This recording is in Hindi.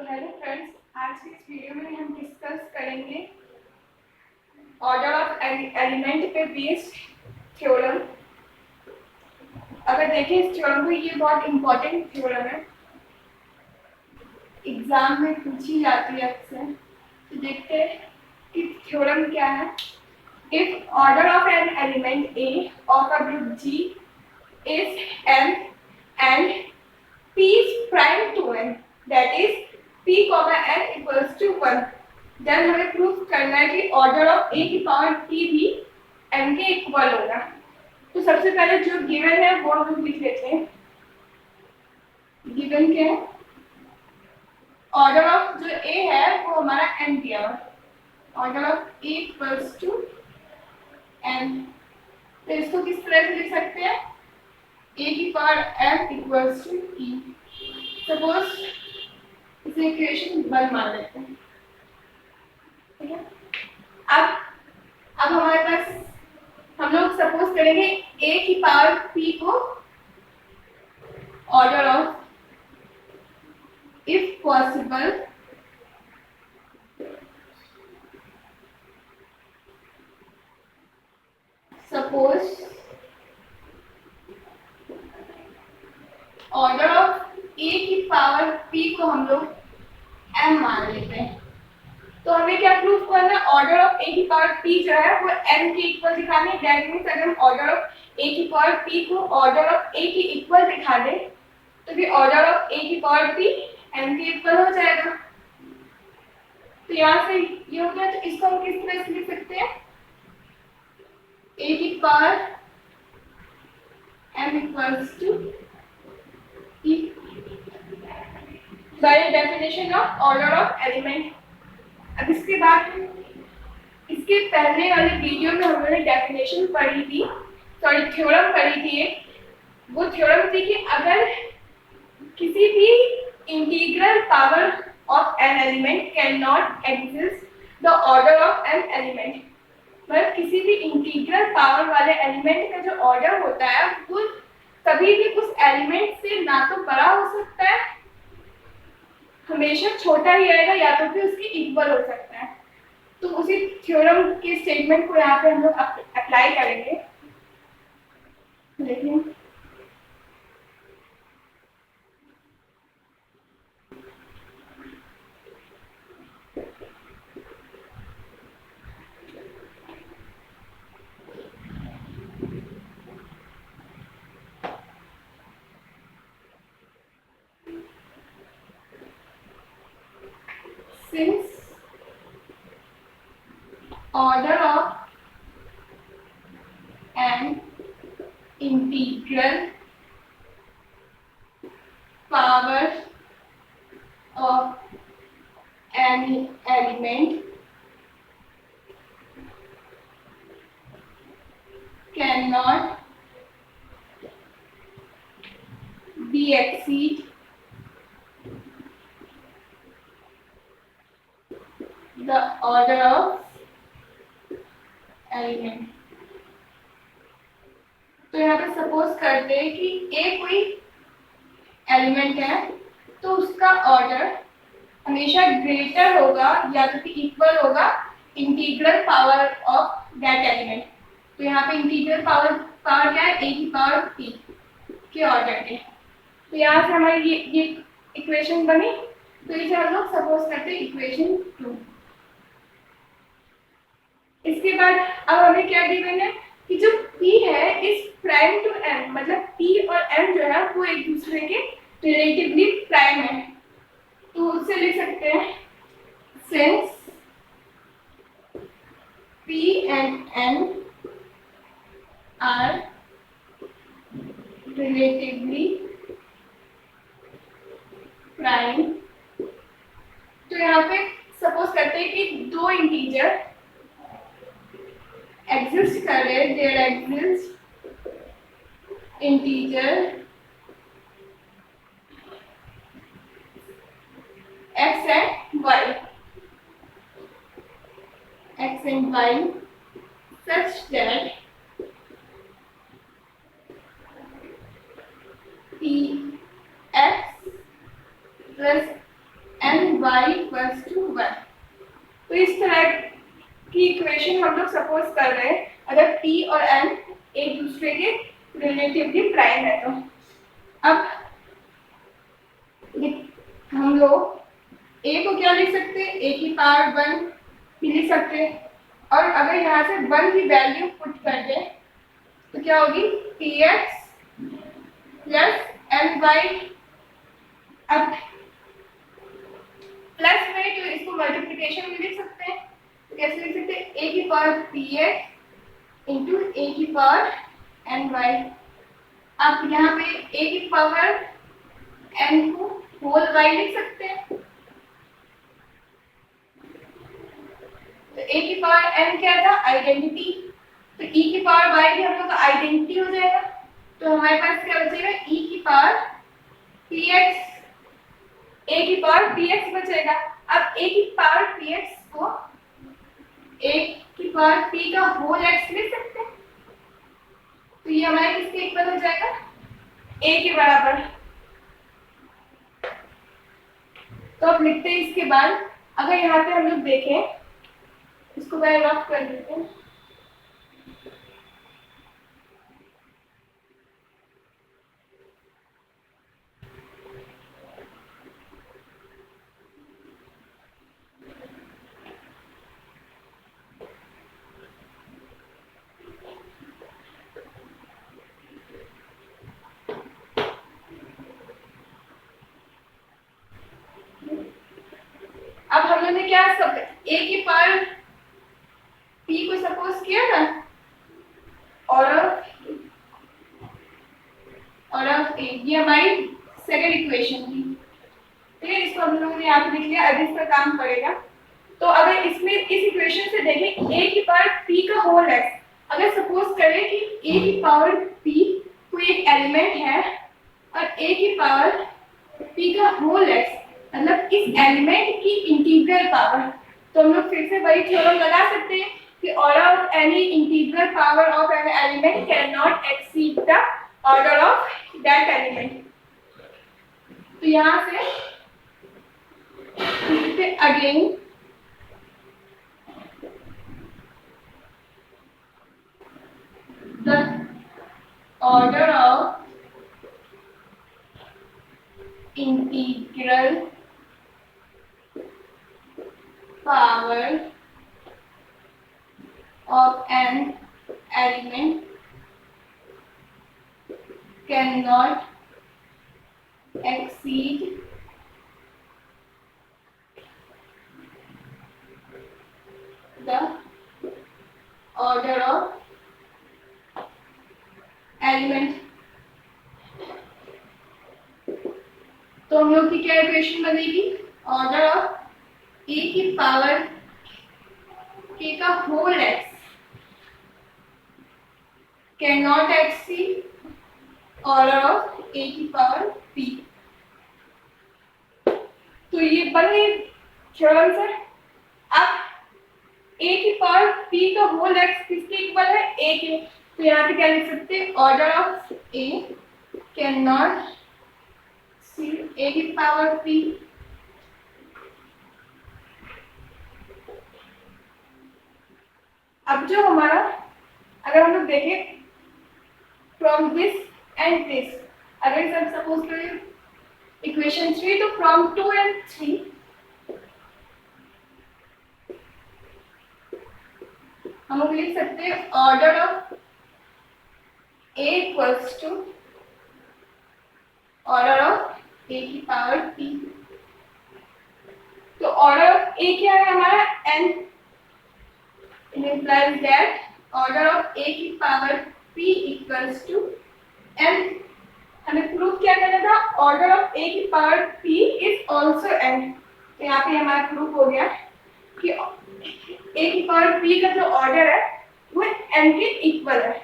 हेलो फ्रेंड्स, आज की इस वीडियो में हम डिस्कस करेंगे ऑर्डर ऑफ एलिमेंट पे बेस्ड थ्योरम। अगर देखें इस थ्योरम को, ये बहुत इंपॉर्टेंट थ्योरम है, एग्जाम में पूछी जाती है अक्सर। तो देखते हैं कि थ्योरम क्या है। If order of an element a of a group G is m and p is prime to n, that is p, n equals to 1, then हमें प्रूफ करना है कि ऑर्डर ऑफ ए की पावर p भी n के इक्वल होगा। तो सबसे पहले जो गिवन है वो हम लिख लेते हैं। गिवन क्या है? ऑर्डर ऑफ जो a है वो हमारा n दिया हुआ, order of a equals to n। तो इसको किस तरह से लिख सकते हैं? a की power m equals to e। Suppose इसे इक्वेशन 1 मान लेते हैं, ठीक है। अब हमारे पास हम लोग सपोज करेंगे a की पावर p को order of if possible suppose order of a की पावर p को हम लोग m मान लेते हैं। तो हमें क्या प्रूफ करना है? ऑर्डर ऑफ a की पावर p जो है वो m के इक्वल दिखानी है। दैट मींस अगर हम ऑर्डर ऑफ a की पावर p को ऑर्डर ऑफ a के इक्वल दिखा दें तो फिर ऑर्डर ऑफ a की पावर p m के इक्वल हो जाएगा। तो यहाँ से ये हो गया। तो इसको हम किस तरह से लिख सकते हैं? a की power m equals to e by definition of order of element. अब इसके बाद इसके पहले वाले वीडियो में हमने डेफिनेशन पढ़ी थी, सॉरी थ्योरम पढ़ी थी। वो थ्योरम थी कि अगर किसी भी integral power of an element can not exist the order of an element, मतलब किसी भी इंटीग्रल पावर वाले एलिमेंट का जो ऑर्डर होता है वो कभी भी उस एलिमेंट से ना तो बड़ा हो सकता है, हमेशा छोटा ही रहेगा, या तो फिर उसके इक्वल हो सकता है। तो उसी थ्योरम के स्टेटमेंट को यहाँ पे हम लोग अप्लाई करेंगे। देखिए since order of an integral power of any element cannot be exceed the order of element. तो यहाँ पे सपोज करते हैं कि ए कोई एलिमेंट है तो उसका ऑर्डर हमेशा ग्रेटर होगा या तो फिर इक्वल होगा integral power of that element. तो यहाँ पे इंटीग्रल पावर क्या है? ए की पावर p के ऑर्डर के। तो यहाँ से हमारी ये इक्वेशन बनी। तो इसे हम लोग सपोज करते हैं इक्वेशन 2। इसके बाद अब हमें क्या गिवन है कि जो p है इस प्राइम टू m, मतलब p और m जो है वो एक दूसरे के रिलेटिवली प्राइम है। तो उससे लिख सकते हैं since p and n are relatively prime। तो यहाँ पे सपोज करते हैं कि दो इंटीजर एग्जिस्ट कर रहे, there exist integer x and y, such that p x plus n equals to 1। तो इस तरह की इक्वेशन हम लोग सपोज कर रहे हैं अगर p और n एक दूसरे के रिलेटिवली प्राइम है। तो अब हम लोग a को क्या लिख सकते हैं, a की पावर 1 भी लिख सकते हैं, और अगर यहाँ से 1 की वैल्यू पुट कर दे तो क्या होगी, px प्लस my। अब प्लस में तो इसको मल्टीप्लिकेशन में लिख सकते हैं, तो कैसे लिख सकते हैं, a की पावर px इंटू a की पावर my। आप यहाँ पे a की पावर n को होल y लिख सकते हैं, तो a की पावर n क्या था, आइडेंटिटी, तो e की पावर y भी हम लोग का आइडेंटिटी हो जाएगा। तो हमारे पास क्या बचेगा, e की पावर px, a की पावर px बचेगा। अब a की पावर px को a की पावर p का होल x लिख सकते हैं, तो ये हमारे किसके इक्वल हो जाएगा, a के बराबर। तो अब लिखते हैं इसके बाद, अगर यहाँ पे हम लोग देखें, इसको पहले रफ कर देते हैं। अब हम लोग ने क्या सब a की पावर p को सपोज किया ना, और a, ये हमारी सेकंड इक्वेशन थी, ठीक है, इसको हम लोगों ने यहाँ पे लिख लिया। अब इसका काम करेगा, तो अगर इसमें इस इक्वेशन से देखें a की पावर p का होल x, अगर सपोज करें कि a की पावर p कोई एक एलिमेंट है और a की पावर p का होल x मतलब इस एलिमेंट की इंटीग्रल पावर, तो हम लोग फिर से वही थ्योरम लगा सकते हैं कि order of any integral power of an element can not exceed the order of that element. तो यहाँ से again the order of integral power of an element cannot exceed the order of element। तो हम लोग की क्या इक्वेशन बनेगी, ऑर्डर ऑफ a की पावर k का whole x can not exceed order of a की पावर p। तो ये बन गई थ्योरम सर। अब a की पावर p का होल x किसके इक्वल है, a के, तो यहाँ पे क्या लिख सकते हैं, order of a can not see a की पावर p। अब जो हमारा, अगर हम लोग देखें फ्रॉम दिस एंड दिस, अगर सब सपोज करें इक्वेशन 3, तो फ्रॉम 2 एंड 3 हम लोग लिख सकते हैं order of a equals to order of a की पावर p। तो ऑर्डर ऑफ a क्या है हमारा, n। It implies that order of a की power p equals to n। हमें प्रूफ क्या करना था, ऑर्डर ऑफ a की power p is also n। तो यहाँ पे हमारा प्रूफ हो गया कि a की पावर p का जो ऑर्डर है वो n के इक्वल है।